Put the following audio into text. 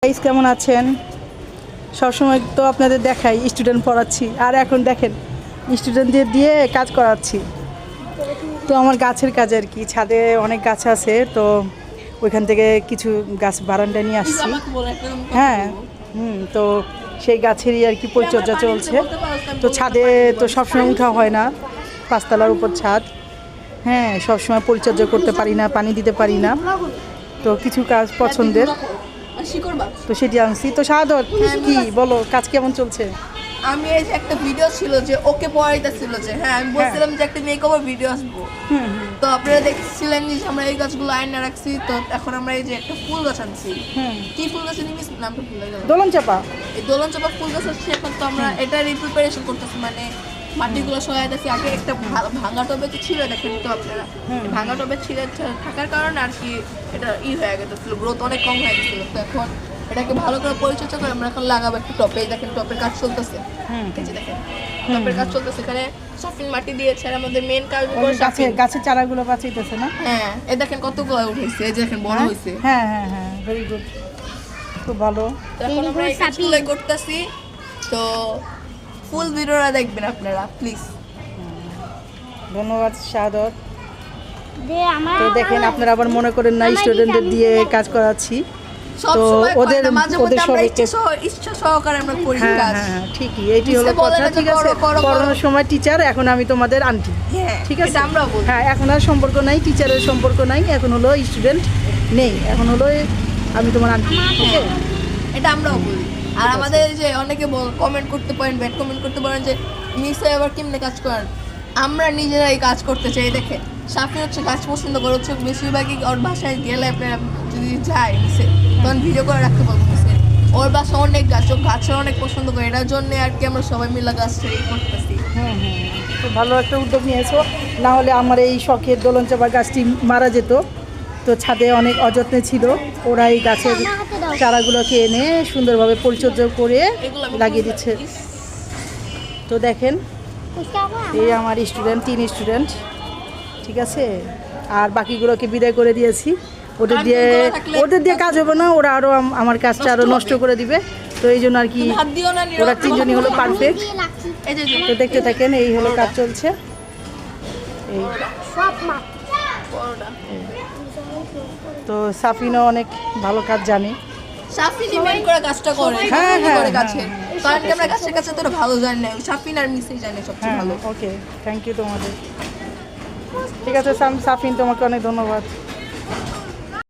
Guys কেমন আছেন? সবসময় তো আপনাদের দেখাই স্টুডেন্ট পড়াচ্ছি, আর এখন দেখেন স্টুডেন্টদের দিয়ে কাজ করাচ্ছি। তো আমার গাছের কাজ আর কি, ছাদে অনেক গাছ আছে, তো ওইখান থেকে কিছু গাছ বারান্দায় নিয়ে আসছি। হ্যাঁ, তো সেই গাছেরই আর কি পরিচর্যা চলছে। তো ছাদে তো সবসময় উঠা হয় না, পাঁচতলার উপর ছাদ। হ্যাঁ, সবসময় পরিচর্যা করতে পারি না, পানি দিতে পারি না, তো কিছু কাজ পছন্দের, তো সেটি আনছি। তো শাহাদত, কি বলো, কাজ কেমন চলছে? আমি এই যে একটা ভিডিও ছিল যে ওকে পড়াইতেছিল যে আমি বলছিলাম যে একটা মেকওভার ভিডিও আসবো, তো আপনারা দেখছিলেন যে আমরা এই গাছগুলো আয়না রাখছি। তো এখন আমরা এই যে একটা ফুল গাছ আনছি। কি ফুল গাছ নিমিস নামটা ভুলে গেলাম, দোলন চাপা। এই দোলন চাপা ফুল গাছ আছে। এখন তো আমরা এটারই প্রিপারেশন করতেছি, মানে মাটিগুলো সহায়তাছি। আগে একটা ভাঙা টবে তো ছিল, দেখেন তো আপনারা, ভাঙা টবে ছিল থাকার কারণে আর কি এটা হয়ে গেছিল, গ্রোথ অনেক কম হয়ে গেছিল। তো এখন এটাকে ভালো করে পরিচর্যা করে আমরা এখন লাগাবো একটা টপে। দেখেন টপের কাজ চলতেছে, এই যে দেখেন টপের কাজ চলতেছে। এখানে সফিন মাটি দিয়েছে, আর আমাদের মেন কাজ গাছের চারাগুলো বাঁচাইতেছে না? হ্যাঁ, এই দেখেন কতগুলো উঠেছে, এই যে দেখেন বড় হয়েছে। হ্যাঁ হ্যাঁ হ্যাঁ, ভেরি গুড, খুব ভালো। এখন আমরা এই কাজগুলো করতেছি, তো ফুল ভিডিওটা দেখবেন আপনারা প্লিজ। ধন্যবাদ শাহাদত। তো দেখেন, আপনারা আবার মনে করেন না স্টুডেন্টদের দিয়ে কাজ করাচ্ছি, তো ওদের সবাইকে ইচ্ছা সহকারে আমরা করি কাজ। হ্যাঁ ঠিকই, এইটি হলো কথা। ঠিক আছে, করোনার সময় টিচার, এখন আমি তোমাদের আন্টি। ঠিক আছে, আমরাও বলি। হ্যাঁ, এখন আর সম্পর্ক নাই, টিচারের সম্পর্ক নাই, এখন হলো স্টুডেন্ট নেই, এখন হলো আমি তোমার আন্টি। ওকে, এটা আমরাও বলি। আর আমাদের যে অনেকে কমেন্ট করতে পারেন, ব্যাড কমেন্ট করতে পারেন যে মিস আবার কেমনে কাজ করেন, আমরা নিজেরাই কাজ করতে চাই। দেখে সাফি হচ্ছে গাছ পছন্দ করে, হচ্ছে বেশিরভাগই ওর বাসায় গেলে আপনারা যদি যায় মিসে, তখন ভিডিও করে রাখতে বলবো মিসে। ওর বাসায় অনেক গাছ, ও গাছের অনেক পছন্দ করে, এটার জন্য আর কি আমরা সবাই মিলে গাছটা করতেছি। খুব ভালো একটা উদ্যোগ নিয়েছো, না হলে আমার এই শখের দোলন চাপা গাছটি মারা যেত। তো ছাদে অনেক অযত্নে ছিল, ওরা এই গাছের চারাগুলোকে এনে সুন্দরভাবে পরিচর্যা করে লাগিয়ে দিচ্ছে। তো দেখেন, এই আমার স্টুডেন্ট, 3 স্টুডেন্ট, ঠিক আছে, আর বাকিগুলোকে বিদায় করে দিয়েছি। ওদের দিয়ে কাজ হবে না, ওরা আরও আমার কাজটা আরও নষ্ট করে দিবে। তো এই জন্য আর কি ওরা 3 জনই হলো পারফেক্ট। তো দেখতে থাকেন, এই হলো কাজ চলছে। এই তো সাফিনও অনেক ভালো কাজ জানে। সাফিনই মেন করে কাজটা করে। হ্যাঁ হ্যাঁ, গাছের কারণ কি আমরা গাছের কাছে তো ভালো জানি না, সাফিন আর মিসই জানে সবচেয়ে ভালো। ওকে, থ্যাংক ইউ তোমাদের। ঠিক আছে সাফিন, তোমাকে অনেক ধন্যবাদ।